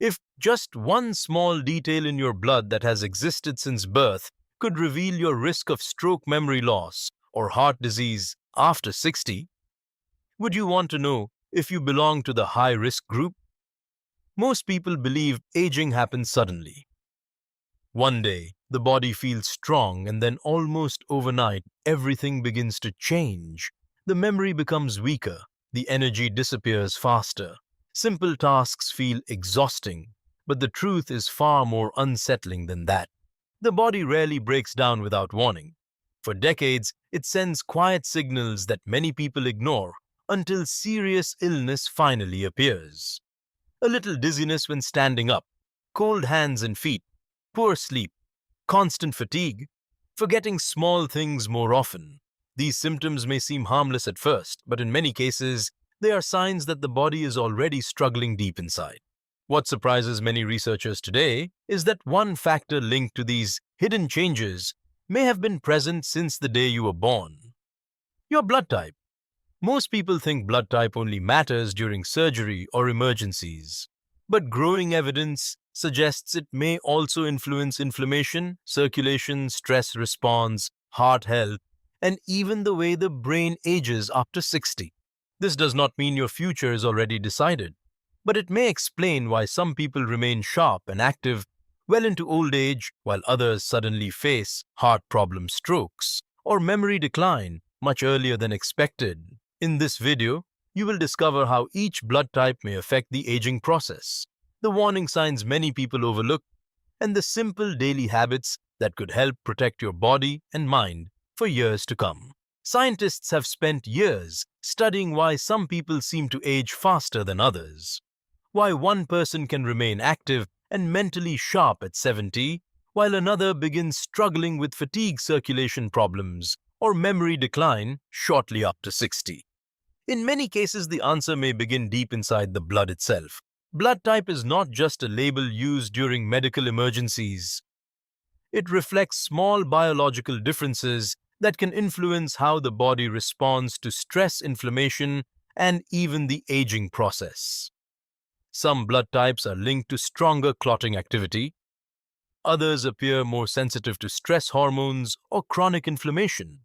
If just one small detail in your blood that has existed since birth could reveal your risk of stroke, memory loss, or heart disease after 60, would you want to know if you belong to the high risk group? Most people believe aging happens suddenly. One day, the body feels strong, and then almost overnight, everything begins to change. The memory becomes weaker, the energy disappears faster. Simple tasks feel exhausting, but the truth is far more unsettling than that. The body rarely breaks down without warning. For decades, it sends quiet signals that many people ignore until serious illness finally appears. A little dizziness when standing up, cold hands and feet, poor sleep, constant fatigue, forgetting small things more often. These symptoms may seem harmless at first, but in many cases, they are signs that the body is already struggling deep inside. What surprises many researchers today is that one factor linked to these hidden changes may have been present since the day you were born. Your blood type. Most people think blood type only matters during surgery or emergencies, but growing evidence suggests it may also influence inflammation, circulation, stress response, heart health, and even the way the brain ages after 60. This does not mean your future is already decided, but it may explain why some people remain sharp and active well into old age while others suddenly face heart problem, strokes, or memory decline much earlier than expected. In this video, you will discover how each blood type may affect the aging process, the warning signs many people overlook, and the simple daily habits that could help protect your body and mind for years to come. Scientists have spent years studying why some people seem to age faster than others, why one person can remain active and mentally sharp at 70, while another begins struggling with fatigue, circulation problems, or memory decline shortly after 60. In many cases, the answer may begin deep inside the blood itself. Blood type is not just a label used during medical emergencies. It reflects small biological differences that can influence how the body responds to stress, inflammation, and even the aging process. Some blood types are linked to stronger clotting activity. Others appear more sensitive to stress hormones or chronic inflammation.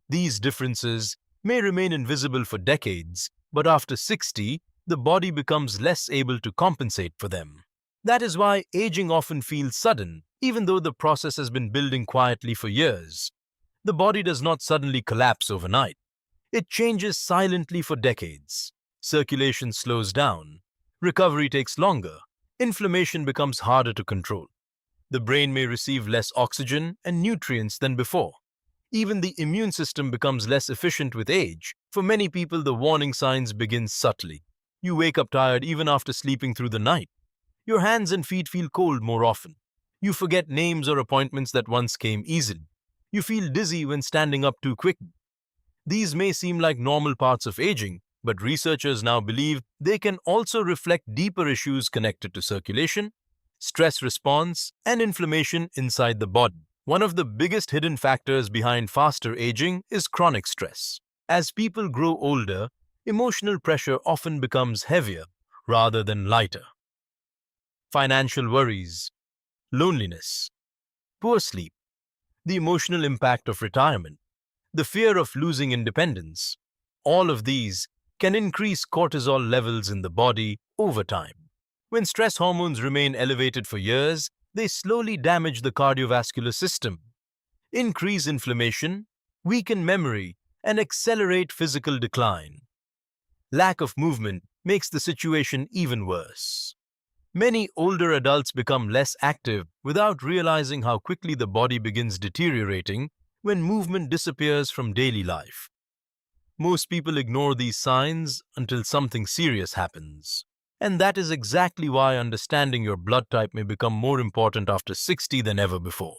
These differences may remain invisible for decades, but after 60, the body becomes less able to compensate for them. That is why aging often feels sudden, even though the process has been building quietly for years. The body does not suddenly collapse overnight. It changes silently for decades. Circulation slows down. Recovery takes longer. Inflammation becomes harder to control. The brain may receive less oxygen and nutrients than before. Even the immune system becomes less efficient with age. For many people, the warning signs begin subtly. You wake up tired even after sleeping through the night. Your hands and feet feel cold more often. You forget names or appointments that once came easily. You feel dizzy when standing up too quickly. These may seem like normal parts of aging, but researchers now believe they can also reflect deeper issues connected to circulation, stress response, and inflammation inside the body. One of the biggest hidden factors behind faster aging is chronic stress. As people grow older, emotional pressure often becomes heavier rather than lighter. Financial worries, loneliness, poor sleep, the emotional impact of retirement, the fear of losing independence, all of these can increase cortisol levels in the body over time. When stress hormones remain elevated for years, they slowly damage the cardiovascular system, increase inflammation, weaken memory, and accelerate physical decline. Lack of movement makes the situation even worse. Many older adults become less active without realizing how quickly the body begins deteriorating when movement disappears from daily life. Most people ignore these signs until something serious happens. And that is exactly why understanding your blood type may become more important after 60 than ever before.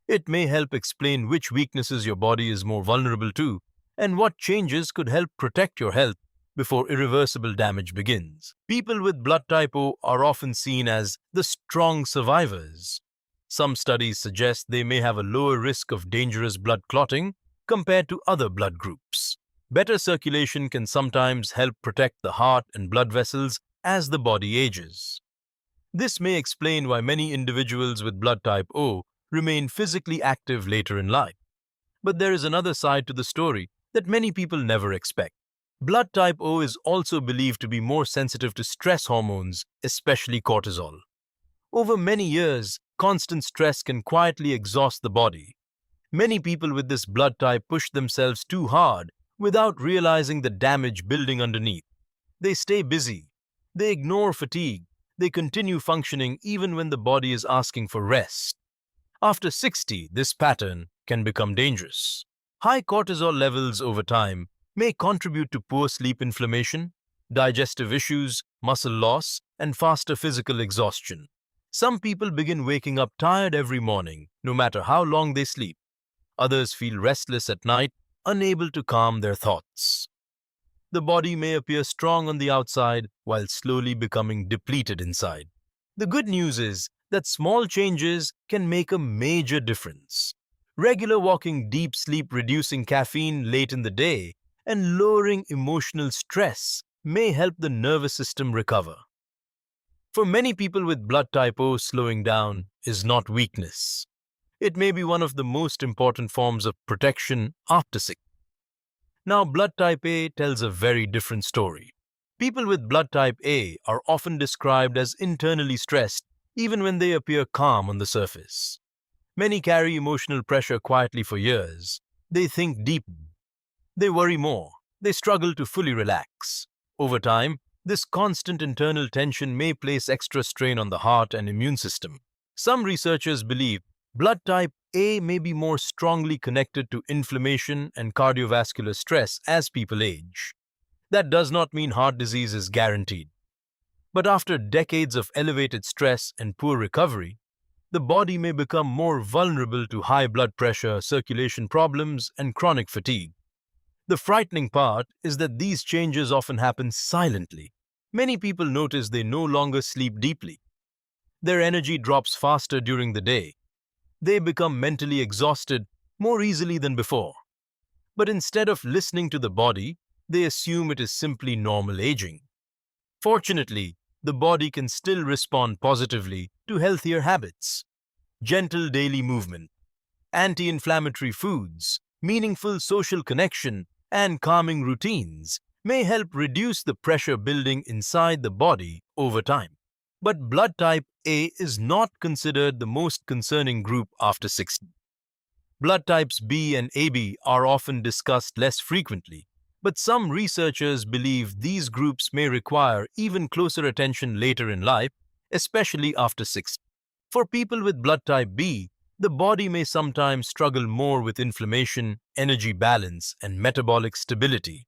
It may help explain which weaknesses your body is more vulnerable to and what changes could help protect your health before irreversible damage begins. People with blood type O are often seen as the strong survivors. Some studies suggest they may have a lower risk of dangerous blood clotting compared to other blood groups. Better circulation can sometimes help protect the heart and blood vessels as the body ages. This may explain why many individuals with blood type O remain physically active later in life. But there is another side to the story that many people never expect. Blood type O is also believed to be more sensitive to stress hormones, especially cortisol. Over many years, constant stress can quietly exhaust the body. Many people with this blood type push themselves too hard without realizing the damage building underneath. They stay busy. They ignore fatigue. They continue functioning even when the body is asking for rest. After 60, this pattern can become dangerous. High cortisol levels over time may contribute to poor sleep, inflammation, digestive issues, muscle loss, and faster physical exhaustion. Some people begin waking up tired every morning, no matter how long they sleep. Others feel restless at night, unable to calm their thoughts. The body may appear strong on the outside while slowly becoming depleted inside. The good news is that small changes can make a major difference. Regular walking, deep sleep, reducing caffeine late in the day, and lowering emotional stress may help the nervous system recover. For many people with blood type O, slowing down is not weakness. It may be one of the most important forms of protection after sickness. Now, blood type A tells a very different story. People with blood type A are often described as internally stressed, even when they appear calm on the surface. Many carry emotional pressure quietly for years. They think deeply. They worry more. They struggle to fully relax. Over time, this constant internal tension may place extra strain on the heart and immune system. Some researchers believe blood type A may be more strongly connected to inflammation and cardiovascular stress as people age. That does not mean heart disease is guaranteed. But after decades of elevated stress and poor recovery, the body may become more vulnerable to high blood pressure, circulation problems, and chronic fatigue. The frightening part is that these changes often happen silently. Many people notice they no longer sleep deeply. Their energy drops faster during the day. They become mentally exhausted more easily than before. But instead of listening to the body, they assume it is simply normal aging. Fortunately, the body can still respond positively to healthier habits. Gentle daily movement, anti-inflammatory foods, meaningful social connection, and calming routines may help reduce the pressure building inside the body over time. But blood type A is not considered the most concerning group after 60. Blood types B and AB are often discussed less frequently, but some researchers believe these groups may require even closer attention later in life, especially after 60. For people with blood type B, the body may sometimes struggle more with inflammation, energy balance, and metabolic stability.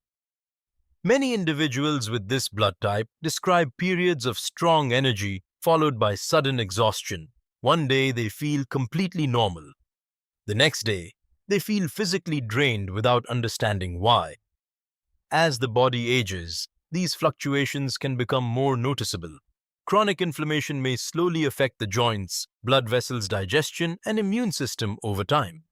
Many individuals with this blood type describe periods of strong energy followed by sudden exhaustion. One day they feel completely normal. The next day, they feel physically drained without understanding why. As the body ages, these fluctuations can become more noticeable. Chronic inflammation may slowly affect the joints, blood vessels, digestion, and immune system over time.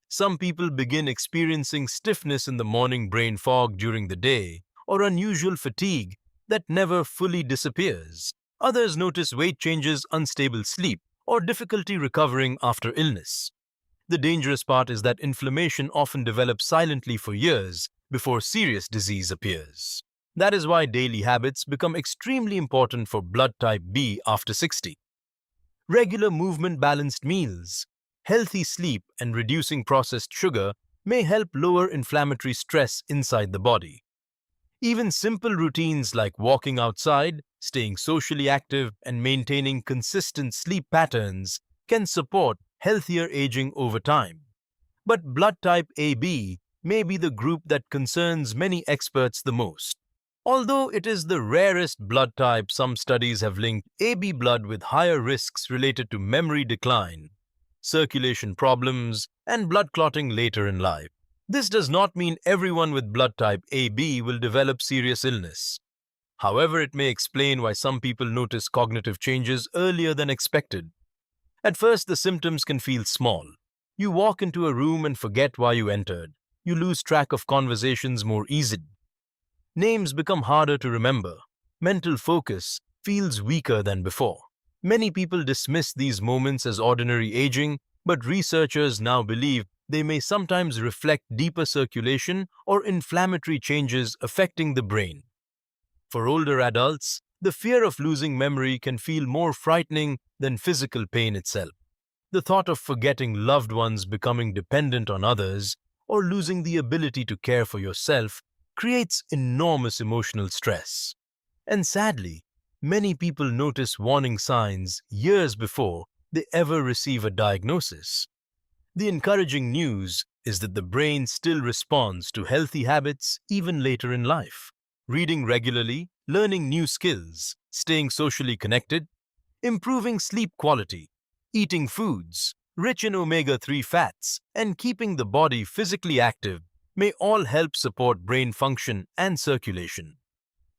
Some people begin experiencing stiffness in the morning, brain fog during the day, or unusual fatigue that never fully disappears. Others notice weight changes, unstable sleep, or difficulty recovering after illness. The dangerous part is that inflammation often develops silently for years before serious disease appears. That is why daily habits become extremely important for blood type B after 60. Regular movement, balanced meals, healthy sleep, and reducing processed sugar may help lower inflammatory stress inside the body. Even simple routines like walking outside, staying socially active, and maintaining consistent sleep patterns can support healthier aging over time. But blood type AB may be the group that concerns many experts the most. Although it is the rarest blood type, some studies have linked AB blood with higher risks related to memory decline, circulation problems, and blood clotting later in life. This does not mean everyone with blood type AB will develop serious illness. However, it may explain why some people notice cognitive changes earlier than expected. At first, the symptoms can feel small. You walk into a room and forget why you entered. You lose track of conversations more easily. Names become harder to remember. Mental focus feels weaker than before. Many people dismiss these moments as ordinary aging, but researchers now believe they may sometimes reflect deeper circulation or inflammatory changes affecting the brain. For older adults, the fear of losing memory can feel more frightening than physical pain itself. The thought of forgetting loved ones, becoming dependent on others, or losing the ability to care for yourself creates enormous emotional stress. And sadly, many people notice warning signs years before they ever receive a diagnosis. The encouraging news is that the brain still responds to healthy habits even later in life. Reading regularly, learning new skills, staying socially connected, improving sleep quality, eating foods rich in omega-3 fats, and keeping the body physically active may all help support brain function and circulation.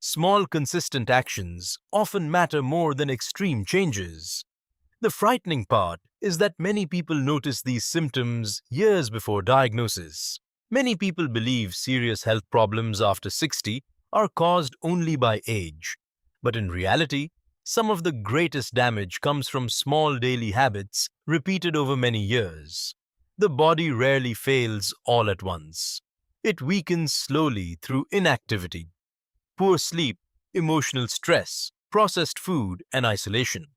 Small, consistent actions often matter more than extreme changes. The frightening part is that many people notice these symptoms years before diagnosis. Many people believe serious health problems after 60 are caused only by age. But in reality, some of the greatest damage comes from small daily habits repeated over many years. The body rarely fails all at once. It weakens slowly through inactivity, poor sleep, emotional stress, processed food, and isolation.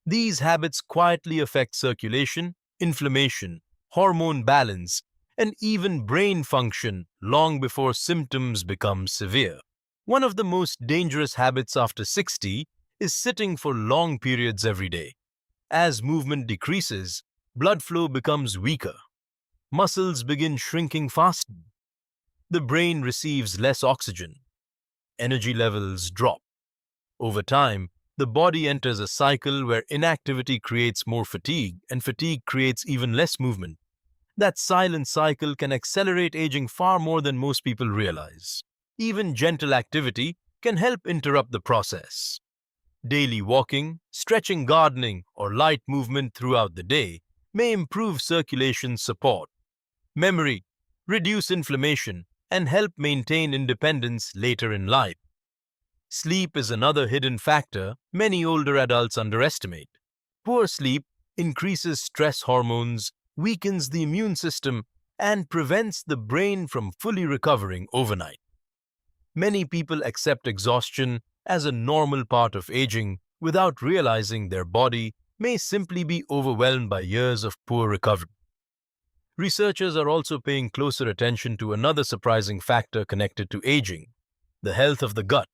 These habits quietly affect circulation, inflammation, hormone balance, and even brain function long before symptoms become severe. One of the most dangerous habits after 60 is sitting for long periods every day. As movement decreases, blood flow becomes weaker. Muscles begin shrinking faster. The brain receives less oxygen. Energy levels drop. Over time, the body enters a cycle where inactivity creates more fatigue and fatigue creates even less movement. That silent cycle can accelerate aging far more than most people realize. Even gentle activity can help interrupt the process. Daily walking, stretching, gardening, or light movement throughout the day may improve circulation support, memory, reduce inflammation, and help maintain independence later in life. Sleep is another hidden factor many older adults underestimate. Poor sleep increases stress hormones, weakens the immune system, and prevents the brain from fully recovering overnight. Many people accept exhaustion as a normal part of aging without realizing their body may simply be overwhelmed by years of poor recovery. Researchers are also paying closer attention to another surprising factor connected to aging: the health of the gut.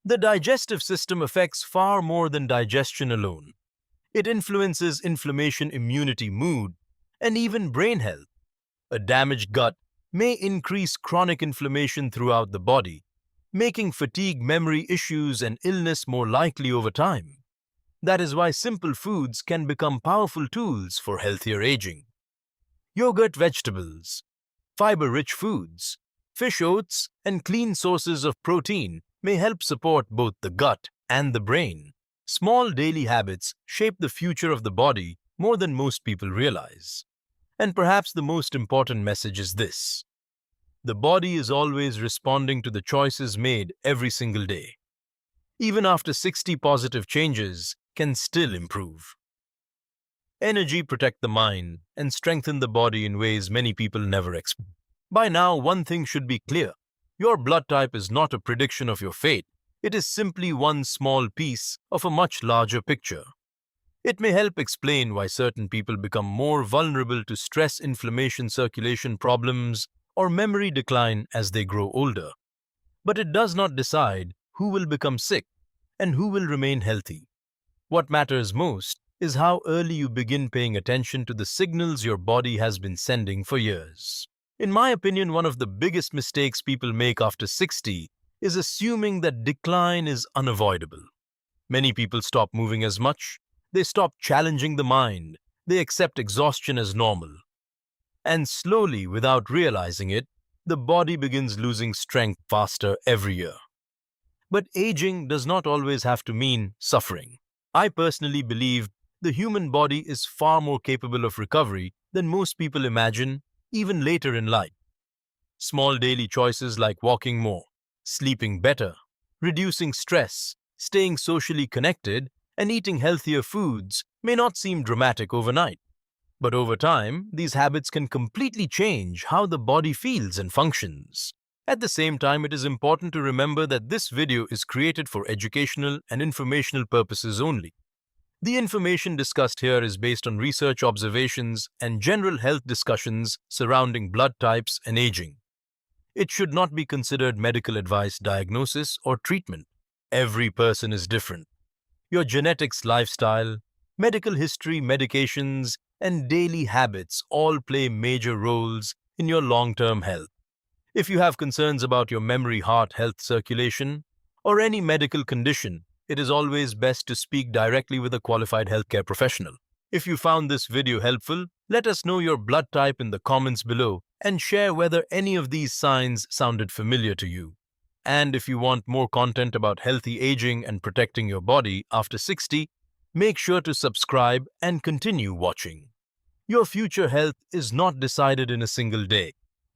The digestive system affects far more than digestion alone. It influences inflammation, immunity, mood, and even brain health. A damaged gut may increase chronic inflammation throughout the body, making fatigue, memory issues, and illness more likely over time. That is why simple foods can become powerful tools for healthier aging. Yogurt, vegetables, fiber-rich foods, fish, oats, and clean sources of protein may help support both the gut and the brain. Small daily habits shape the future of the body more than most people realize. And perhaps the most important message is this: the body is always responding to the choices made every single day. Even after 60, positive changes can still improve. Energy protect the mind and strengthen the body in ways many people never expect. By now, one thing should be clear. Your blood type is not a prediction of your fate. It is simply one small piece of a much larger picture. It may help explain why certain people become more vulnerable to stress, inflammation, circulation problems, or memory decline as they grow older. But it does not decide who will become sick and who will remain healthy. What matters most is how early you begin paying attention to the signals your body has been sending for years. In my opinion, one of the biggest mistakes people make after 60 is assuming that decline is unavoidable. Many people stop moving as much, they stop challenging the mind, they accept exhaustion as normal. And slowly, without realizing it, the body begins losing strength faster every year. But aging does not always have to mean suffering. I personally believe the human body is far more capable of recovery than most people imagine, even later in life. Small daily choices like walking more, sleeping better, reducing stress, staying socially connected, and eating healthier foods may not seem dramatic overnight. But over time, these habits can completely change how the body feels and functions. At the same time, it is important to remember that this video is created for educational and informational purposes only. The information discussed here is based on research observations and general health discussions surrounding blood types and aging. It should not be considered medical advice, diagnosis, or treatment. Every person is different. Your genetics, lifestyle, medical history, medications, and daily habits all play major roles in your long-term health. If you have concerns about your memory, heart, health, circulation, or any medical condition, it is always best to speak directly with a qualified healthcare professional. If you found this video helpful, let us know your blood type in the comments below and share whether any of these signs sounded familiar to you. And if you want more content about healthy aging and protecting your body after 60, make sure to subscribe and continue watching. Your future health is not decided in a single day.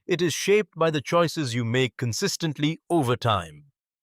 It is shaped by the choices you make consistently over time.